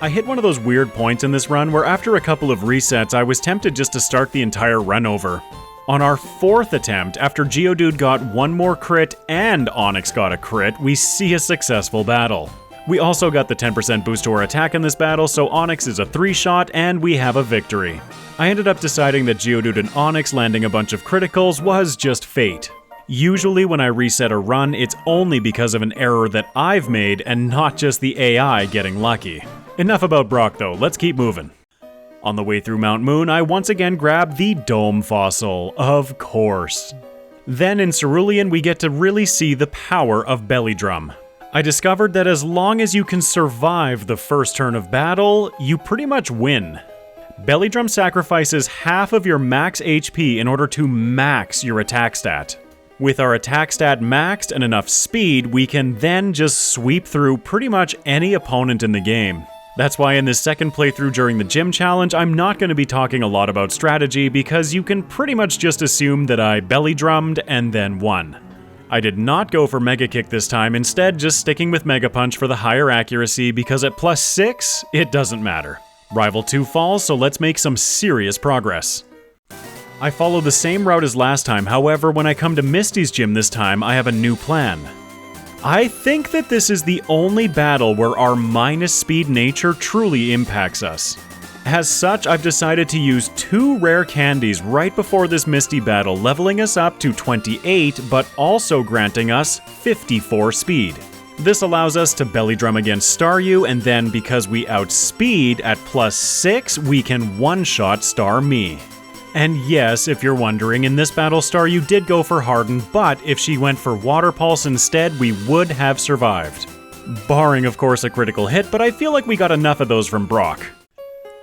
A: I hit one of those weird points in this run where after a couple of resets I was tempted just to start the entire run over. On our 4th attempt, after Geodude got one more crit and Onix got a crit, we see a successful battle. We also got the 10% boost to our attack in this battle, so Onix is a 3-shot and we have a victory. I ended up deciding that Geodude and Onix landing a bunch of criticals was just fate. Usually when I reset a run, it's only because of an error that I've made and not just the AI getting lucky. Enough about Brock though, let's keep moving. On the way through Mount Moon, I once again grabbed the Dome Fossil, of course. Then in Cerulean, we get to really see the power of Belly Drum. I discovered that as long as you can survive the first turn of battle, you pretty much win. Belly Drum sacrifices half of your max HP in order to max your attack stat. With our attack stat maxed and enough speed, we can then just sweep through pretty much any opponent in the game. That's why in this second playthrough during the gym challenge, I'm not going to be talking a lot about strategy because you can pretty much just assume that I belly drummed and then won. I did not go for Mega Kick this time, instead just sticking with Mega Punch for the higher accuracy because at +6, it doesn't matter. Rival 2 falls, so let's make some serious progress. I follow the same route as last time, however when I come to Misty's gym this time, I have a new plan. I think that this is the only battle where our minus speed nature truly impacts us. As such, I've decided to use 2 rare candies right before this Misty battle, leveling us up to 28, but also granting us 54 speed. This allows us to belly drum against Staryu, and then because we outspeed at +6, we can one-shot Starmie. And yes, if you're wondering, in this battle Staryu did go for Harden, but if she went for Water Pulse instead, we would have survived. Barring, of course, a critical hit, but I feel like we got enough of those from Brock.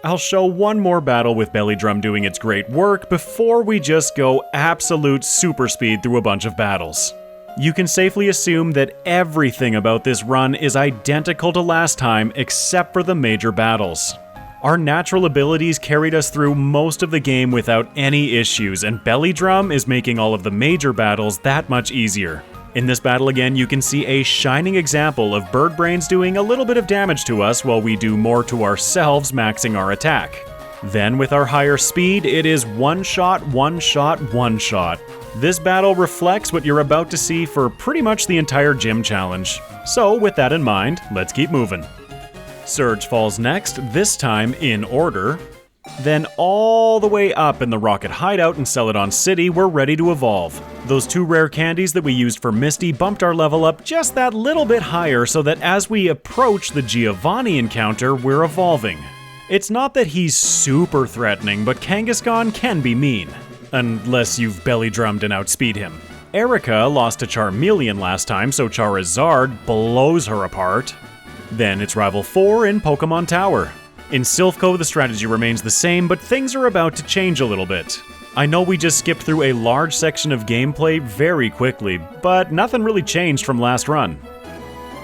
A: I'll show one more battle with Belly Drum doing its great work before we just go absolute super speed through a bunch of battles. You can safely assume that everything about this run is identical to last time except for the major battles. Our natural abilities carried us through most of the game without any issues, and Belly Drum is making all of the major battles that much easier. In this battle again, you can see a shining example of Bird Brains doing a little bit of damage to us while we do more to ourselves, maxing our attack. Then with our higher speed, it is one shot, one shot, one shot. This battle reflects what you're about to see for pretty much the entire gym challenge. So with that in mind, let's keep moving. Surge falls next, this time in order. Then all the way up in the Rocket Hideout in Celadon City, we're ready to evolve. Those 2 rare candies that we used for Misty bumped our level up just that little bit higher so that as we approach the Giovanni encounter, we're evolving. It's not that he's super threatening, but Kangaskhan can be mean. Unless you've belly drummed and outspeed him. Erica lost to Charmeleon last time, so Charizard blows her apart. Then it's Rival 4 in Pokemon Tower. In Silphco, the strategy remains the same, but things are about to change a little bit. I know we just skipped through a large section of gameplay very quickly, but nothing really changed from last run.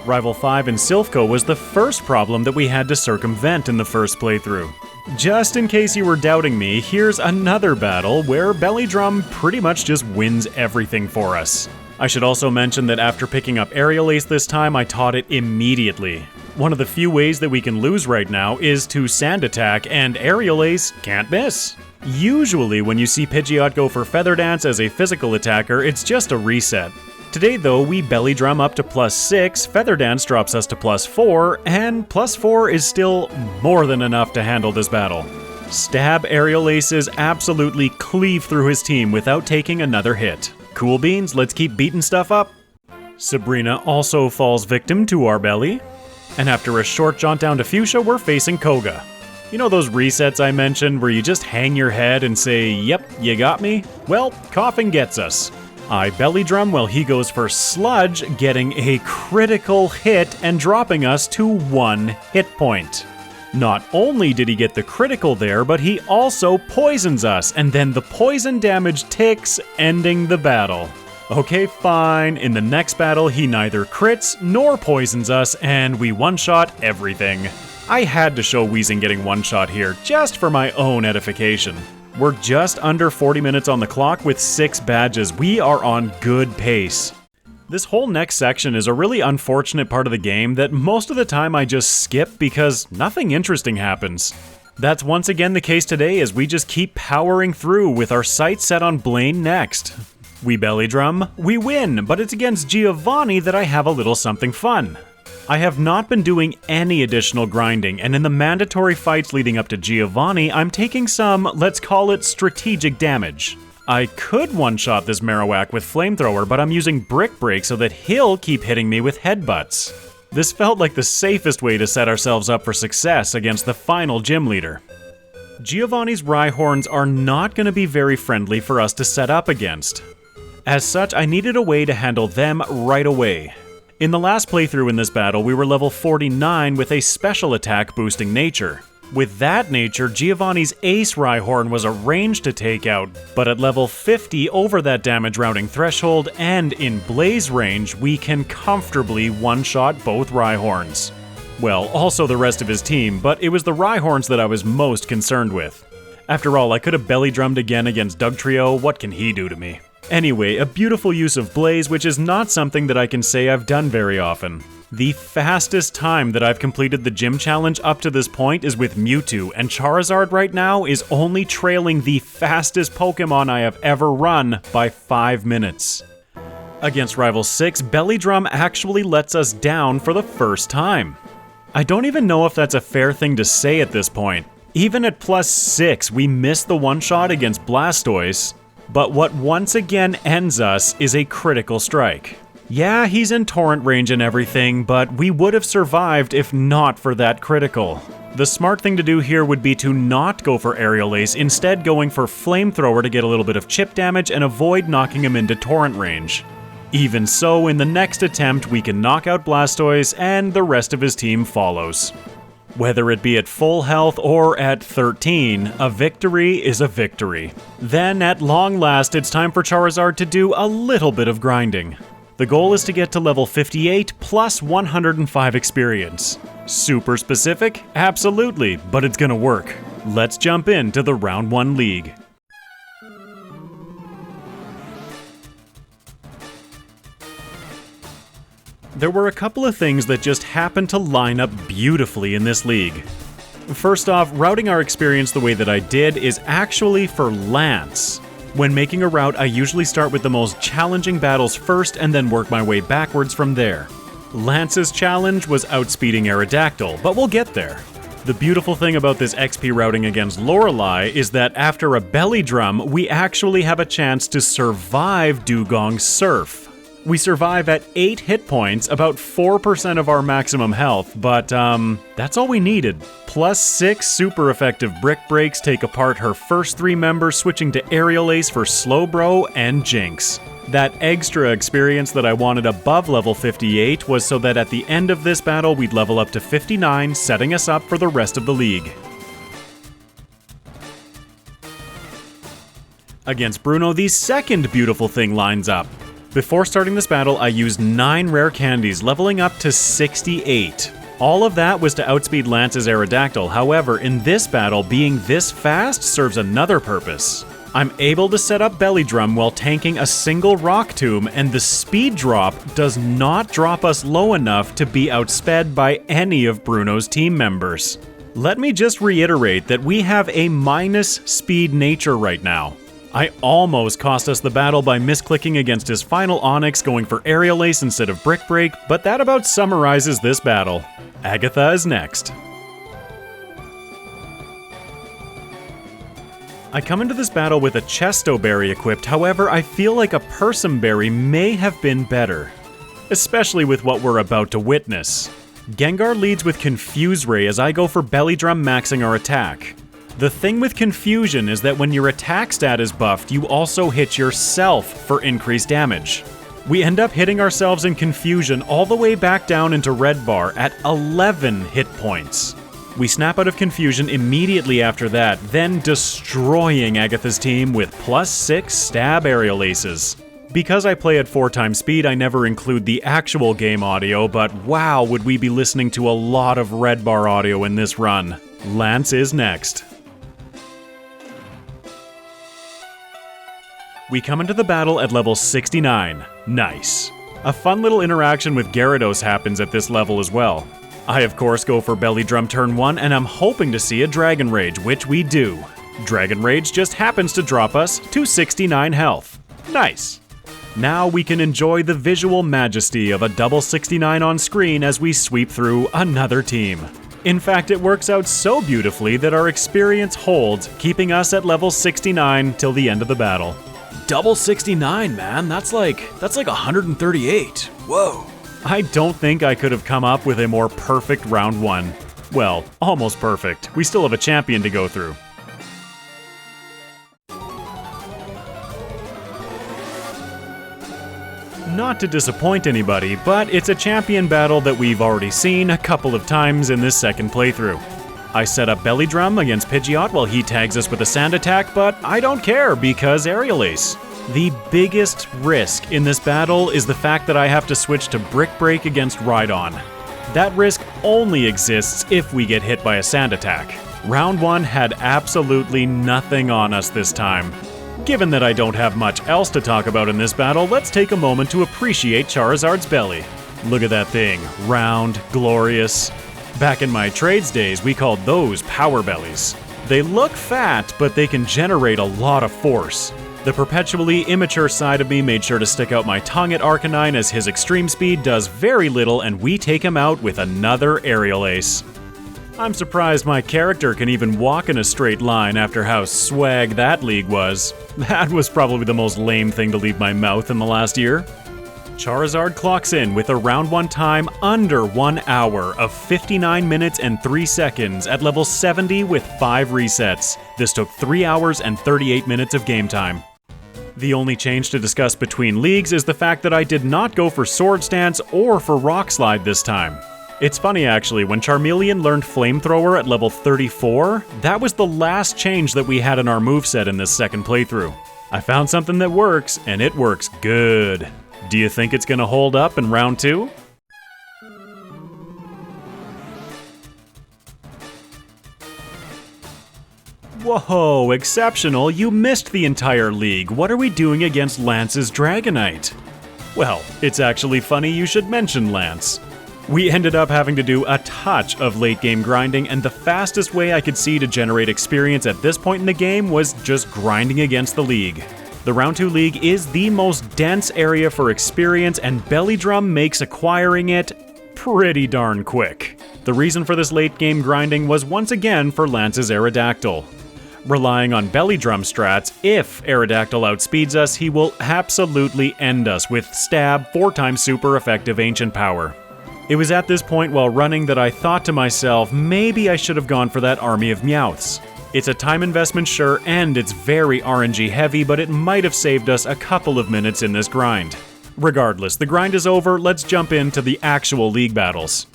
A: Rival 5 in Silphco was the first problem that we had to circumvent in the first playthrough. Just in case you were doubting me, here's another battle where Belly Drum pretty much just wins everything for us. I should also mention that after picking up Aerial Ace this time, I taught it immediately. One of the few ways that we can lose right now is to Sand Attack, and Aerial Ace can't miss. Usually when you see Pidgeot go for Feather Dance as a physical attacker, it's just a reset. Today though, we Belly Drum up to +6, Feather Dance drops us to +4, and +4 is still more than enough to handle this battle. Stab Aerial Aces absolutely cleave through his team without taking another hit. Cool beans, let's keep beating stuff up. Sabrina also falls victim to our belly. And after a short jaunt down to Fuchsia, we're facing Koga. You know those resets I mentioned where you just hang your head and say, yep, you got me? Well, Coughing gets us. I Belly Drum while he goes for Sludge, getting a critical hit and dropping us to 1 hit point. Not only did he get the critical there, but he also poisons us, and then the poison damage ticks, ending the battle. Okay, fine. In the next battle, he neither crits nor poisons us, and we one-shot everything. I had to show Weezing getting one-shot here, just for my own edification. We're just under 40 minutes on the clock with 6 badges. We are on good pace. This whole next section is a really unfortunate part of the game that most of the time I just skip because nothing interesting happens. That's once again the case today as we just keep powering through with our sights set on Blaine next. We Belly Drum, we win, but it's against Giovanni that I have a little something fun. I have not been doing any additional grinding, and in the mandatory fights leading up to Giovanni, I'm taking some, let's call it strategic damage. I could one-shot this Marowak with Flamethrower, but I'm using Brick Break so that he'll keep hitting me with headbutts. This felt like the safest way to set ourselves up for success against the final gym leader. Giovanni's Rhyhorns are not going to be very friendly for us to set up against. As such, I needed a way to handle them right away. In the last playthrough in this battle, we were level 49 with a special attack boosting nature. With that nature, Giovanni's Ace Rhyhorn was a range to take out, but at level 50 over that damage rounding threshold and in Blaze range, we can comfortably one-shot both Rhyhorns. Well, also the rest of his team, but it was the Rhyhorns that I was most concerned with. After all, I could have Belly Drummed again against Dugtrio, what can he do to me? Anyway, a beautiful use of Blaze, which is not something that I can say I've done very often. The fastest time that I've completed the gym challenge up to this point is with Mewtwo, and Charizard right now is only trailing the fastest Pokemon I have ever run by 5 minutes. Against Rival 6, Belly Drum actually lets us down for the first time. I don't even know if that's a fair thing to say at this point. Even at +6, we missed the one-shot against Blastoise. But what once again ends us is a critical strike. Yeah, he's in torrent range and everything, but we would have survived if not for that critical. The smart thing to do here would be to not go for Aerial Ace, instead going for Flamethrower to get a little bit of chip damage and avoid knocking him into torrent range. Even so, in the next attempt, we can knock out Blastoise and the rest of his team follows. Whether it be at full health or at 13, a victory is a victory. Then, at long last, it's time for Charizard to do a little bit of grinding. The goal is to get to level 58 plus 105 experience. Super specific? Absolutely, but it's gonna work. Let's jump into the Round 1 League. There were a couple of things that just happened to line up beautifully in this league. First off, routing our experience the way that I did is actually for Lance. When making a route, I usually start with the most challenging battles first and then work my way backwards from there. Lance's challenge was outspeeding Aerodactyl, but we'll get there. The beautiful thing about this XP routing against Lorelei is that after a belly drum, we actually have a chance to survive Dugong's Surf. We survive at 8 hit points, about 4% of our maximum health, but that's all we needed. Plus 6 super effective brick breaks take apart her first 3 members, switching to Aerial Ace for Slowbro and Jinx. That extra experience that I wanted above level 58 was so that at the end of this battle we'd level up to 59, setting us up for the rest of the league. Against Bruno, the second beautiful thing lines up. Before starting this battle, I used 9 rare candies, leveling up to 68. All of that was to outspeed Lance's Aerodactyl, however, in this battle, being this fast serves another purpose. I'm able to set up Belly Drum while tanking a single Rock Tomb, and the speed drop does not drop us low enough to be outsped by any of Bruno's team members. Let me just reiterate that we have a minus speed nature right now. I almost cost us the battle by misclicking against his final Onyx, going for Aerial Ace instead of Brick Break, but that about summarizes this battle. Agatha is next. I come into this battle with a Chesto Berry equipped, however I feel like a Persim Berry may have been better. Especially with what we're about to witness. Gengar leads with Confuse Ray as I go for Belly Drum, maxing our attack. The thing with Confusion is that when your attack stat is buffed, you also hit yourself for increased damage. We end up hitting ourselves in Confusion all the way back down into Red Bar at 11 hit points. We snap out of Confusion immediately after that, then destroying Agatha's team with plus 6 stab Aerial Aces. Because I play at 4 times speed, I never include the actual game audio, but wow, would we be listening to a lot of Red Bar audio in this run. Lance is next. We come into the battle at level 69. Nice. A fun little interaction with Gyarados happens at this level as well. I of course go for Belly Drum turn 1 and I'm hoping to see a Dragon Rage, which we do. Dragon Rage just happens to drop us to 69 health. Nice. Now we can enjoy the visual majesty of a double 69 on screen as we sweep through another team. In fact, it works out so beautifully that our experience holds, keeping us at level 69 till the end of the battle.
B: Double 69, man. That's like 138. Whoa.
A: I don't think I could have come up with a more perfect round 1. Well, almost perfect. We still have a champion to go through. Not to disappoint anybody, but it's a champion battle that we've already seen a couple of times in this second playthrough. I set up Belly Drum against Pidgeot while he tags us with a Sand Attack, but I don't care because Aerial Ace. The biggest risk in this battle is the fact that I have to switch to Brick Break against Rhydon. That risk only exists if we get hit by a Sand Attack. Round 1 had absolutely nothing on us this time. Given that I don't have much else to talk about in this battle, let's take a moment to appreciate Charizard's belly. Look at that thing. Round, glorious. Back in my trades days, we called those power bellies. They look fat, but they can generate a lot of force. The perpetually immature side of me made sure to stick out my tongue at Arcanine as his extreme speed does very little and we take him out with another Aerial Ace. I'm surprised my character can even walk in a straight line after how swag that league was. That was probably the most lame thing to leave my mouth in the last year. Charizard clocks in with a round 1 time under 1 hour of 59 minutes and 3 seconds at level 70 with 5 resets. This took 3 hours and 38 minutes of game time. The only change to discuss between leagues is the fact that I did not go for Sword Stance or for Rock Slide this time. It's funny actually, when Charmeleon learned Flamethrower at level 34, that was the last change that we had in our moveset in this second playthrough. I found something that works, and it works good. Do you think it's gonna hold up in round 2? Whoa, exceptional, you missed the entire league. What are we doing against Lance's Dragonite? Well, it's actually funny you should mention Lance. We ended up having to do a touch of late game grinding, and the fastest way I could see to generate experience at this point in the game was just grinding against the league. The round 2 league is the most dense area for experience, and Belly Drum makes acquiring it pretty darn quick. The reason for this late game grinding was once again for Lance's Aerodactyl. Relying on belly drum strats, if Aerodactyl outspeeds us, he will absolutely end us with stab 4x super effective ancient power. It was at this point while running that I thought to myself, maybe I should have gone for that army of Meowths. It's a time investment, sure, and it's very RNG heavy, but it might have saved us a couple of minutes in this grind. Regardless, the grind is over, let's jump into the actual league battles.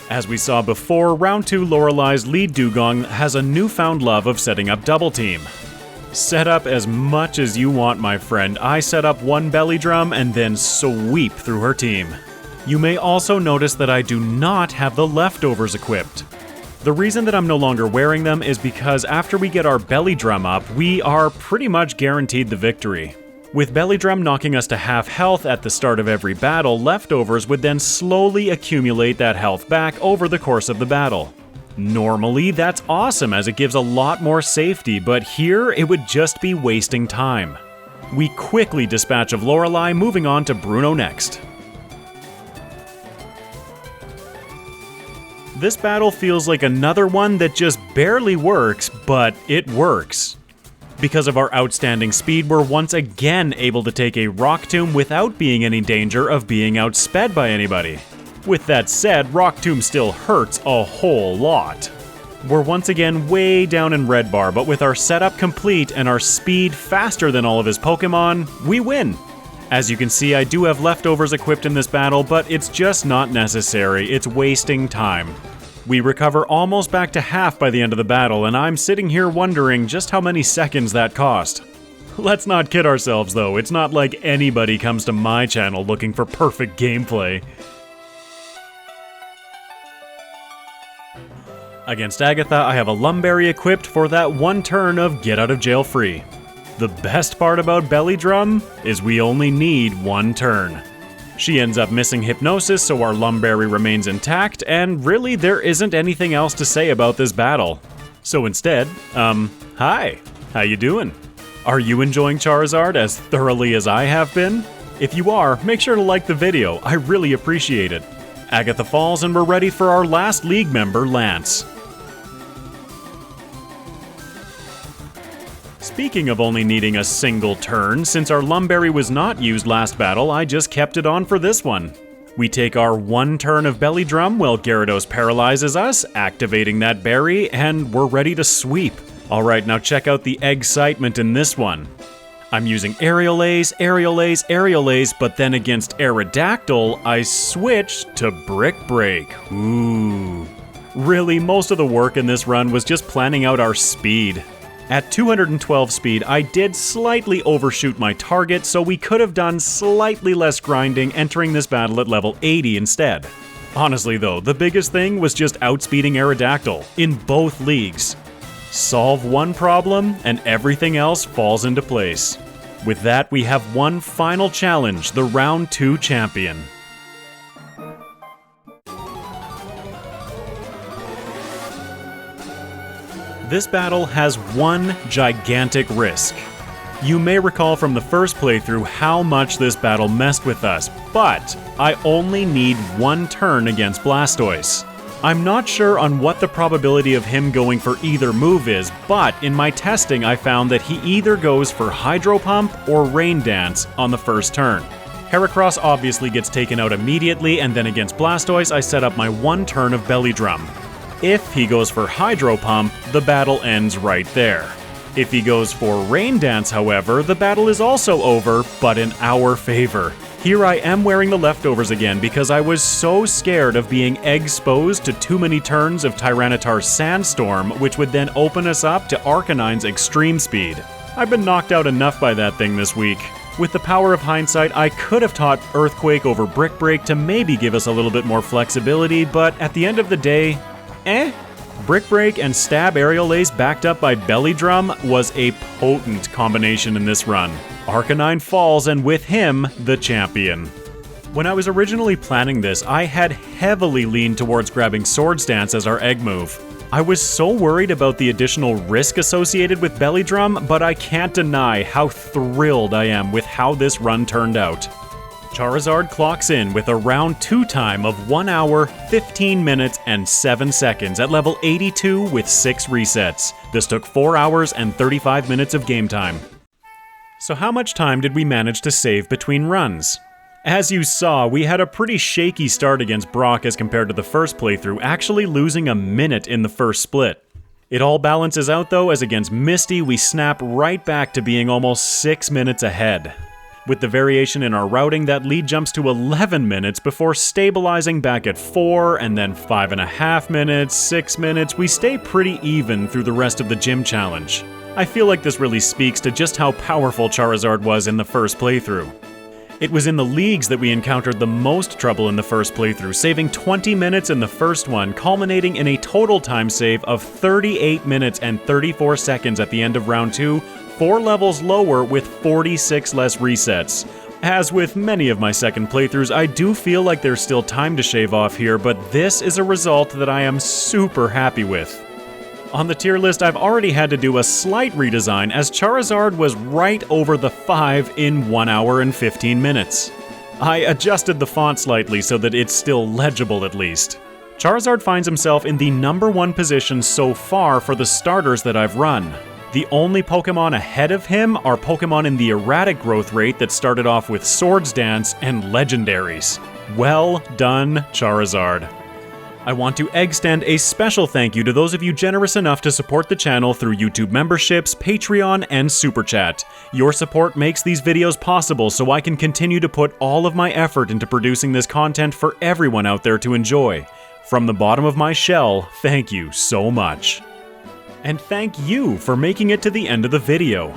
A: As we saw before, Round 2 Lorelei's lead Dugong has a newfound love of setting up Double Team. Set up as much as you want, my friend. I set up one belly drum and then sweep through her team. You may also notice that I do not have the leftovers equipped. The reason that I'm no longer wearing them is because after we get our belly drum up, we are pretty much guaranteed the victory. With belly drum knocking us to half health at the start of every battle, leftovers would then slowly accumulate that health back over the course of the battle. Normally, that's awesome as it gives a lot more safety, but here it would just be wasting time. We quickly dispatch of Lorelei, moving on to Bruno next. This battle feels like another one that just barely works, but it works. Because of our outstanding speed, we're once again able to take a Rock Tomb without being in any danger of being outsped by anybody. With that said, Rock Tomb still hurts a whole lot. We're once again way down in red bar, but with our setup complete and our speed faster than all of his Pokemon, we win. As you can see, I do have leftovers equipped in this battle, but it's just not necessary. It's wasting time. We recover almost back to half by the end of the battle, and I'm sitting here wondering just how many seconds that cost. Let's not kid ourselves though, it's not like anybody comes to my channel looking for perfect gameplay. Against Agatha, I have a Lumberry equipped for that one turn of get out of jail free. The best part about Belly Drum is we only need one turn. She ends up missing Hypnosis, so our Lumberry remains intact, and really there isn't anything else to say about this battle. So instead, hi, how you doing? Are you enjoying Charizard as thoroughly as I have been? If you are, make sure to like the video, I really appreciate it. Agatha falls and we're ready for our last league member, Lance. Speaking of only needing a single turn, since our Lumberry was not used last battle, I just kept it on for this one. We take our one turn of Belly Drum while Gyarados paralyzes us, activating that berry, and we're ready to sweep. Alright, now check out the excitement in this one. I'm using Aerial Ace, but then against Aerodactyl, I switched to Brick Break. Ooh. Really, most of the work in this run was just planning out our speed. At 212 speed, I did slightly overshoot my target, so we could have done slightly less grinding entering this battle at level 80 instead. Honestly though, the biggest thing was just outspeeding Aerodactyl in both leagues. Solve one problem, and everything else falls into place. With that, we have one final challenge, the Round 2 champion. This battle has one gigantic risk. You may recall from the first playthrough how much this battle messed with us, but I only need one turn against Blastoise. I'm not sure on what the probability of him going for either move is, but in my testing I found that he either goes for Hydro Pump or Rain Dance on the first turn. Heracross obviously gets taken out immediately, and then against Blastoise I set up my one turn of Belly Drum. If he goes for Hydro Pump, the battle ends right there. If he goes for Rain Dance, however, the battle is also over, but in our favor. Here I am wearing the leftovers again because I was so scared of being exposed to too many turns of Tyranitar's Sandstorm, which would then open us up to Arcanine's Extreme Speed. I've been knocked out enough by that thing this week. With the power of hindsight, I could have taught Earthquake over Brick Break to maybe give us a little bit more flexibility, but at the end of the day, Brick Break and Stab Aerial Ace backed up by Belly Drum was a potent combination in this run. Arcanine falls, and with him, the champion. When I was originally planning this, I had heavily leaned towards grabbing Swords Dance as our egg move. I was so worried about the additional risk associated with Belly Drum, but I can't deny how thrilled I am with how this run turned out. Charizard clocks in with a round 2 time of 1 hour, 15 minutes, and 7 seconds at level 82 with 6 resets. This took 4 hours and 35 minutes of game time. So how much time did we manage to save between runs? As you saw, we had a pretty shaky start against Brock as compared to the first playthrough, actually losing a minute in the first split. It all balances out though, as against Misty we snap right back to being almost 6 minutes ahead. With the variation in our routing, that lead jumps to 11 minutes before stabilizing back at 4, and then 5.5 minutes, 6 minutes. We stay pretty even through the rest of the gym challenge. I feel like this really speaks to just how powerful Charizard was in the first playthrough. It was in the leagues that we encountered the most trouble in the first playthrough, saving 20 minutes in the first one, culminating in a total time save of 38 minutes and 34 seconds at the end of round 2, 4 levels lower with 46 less resets. As with many of my second playthroughs, I do feel like there's still time to shave off here, but this is a result that I am super happy with. On the tier list, I've already had to do a slight redesign as Charizard was right over the 5 in 1 hour and 15 minutes. I adjusted the font slightly so that it's still legible at least. Charizard finds himself in the #1 position so far for the starters that I've run. The only Pokemon ahead of him are Pokemon in the erratic growth rate that started off with Swords Dance and Legendaries. Well done, Charizard. I want to extend a special thank you to those of you generous enough to support the channel through YouTube memberships, Patreon, and Super Chat. Your support makes these videos possible so I can continue to put all of my effort into producing this content for everyone out there to enjoy. From the bottom of my shell, thank you so much. And thank you for making it to the end of the video.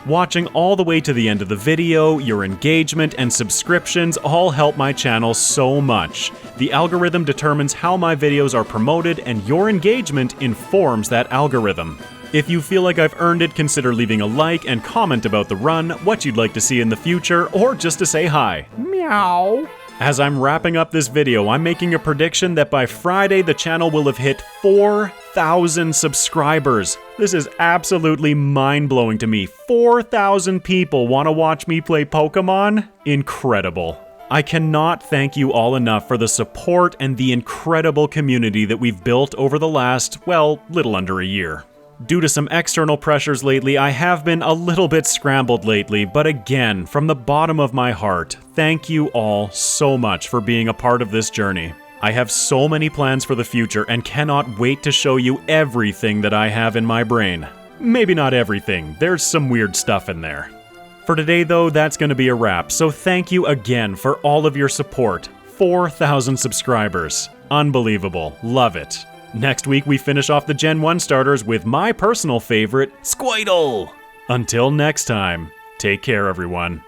A: Watching all the way to the end of the video, your engagement and subscriptions all help my channel so much. The algorithm determines how my videos are promoted, and your engagement informs that algorithm. If you feel like I've earned it, consider leaving a like and comment about the run, what you'd like to see in the future, or just to say hi. Meow. As I'm wrapping up this video, I'm making a prediction that by Friday the channel will have hit 4,000 subscribers. This is absolutely mind-blowing to me. 4,000 people want to watch me play Pokemon? Incredible. I cannot thank you all enough for the support and the incredible community that we've built over the last, well, little under a year. Due to some external pressures lately, I have been a little bit scrambled lately, but again, from the bottom of my heart, thank you all so much for being a part of this journey. I have so many plans for the future and cannot wait to show you everything that I have in my brain. Maybe not everything, there's some weird stuff in there. For today though, that's going to be a wrap, so thank you again for all of your support. 4,000 subscribers. Unbelievable. Love it. Next week, we finish off the Gen 1 starters with my personal favorite, Squirtle! Until next time, take care everyone.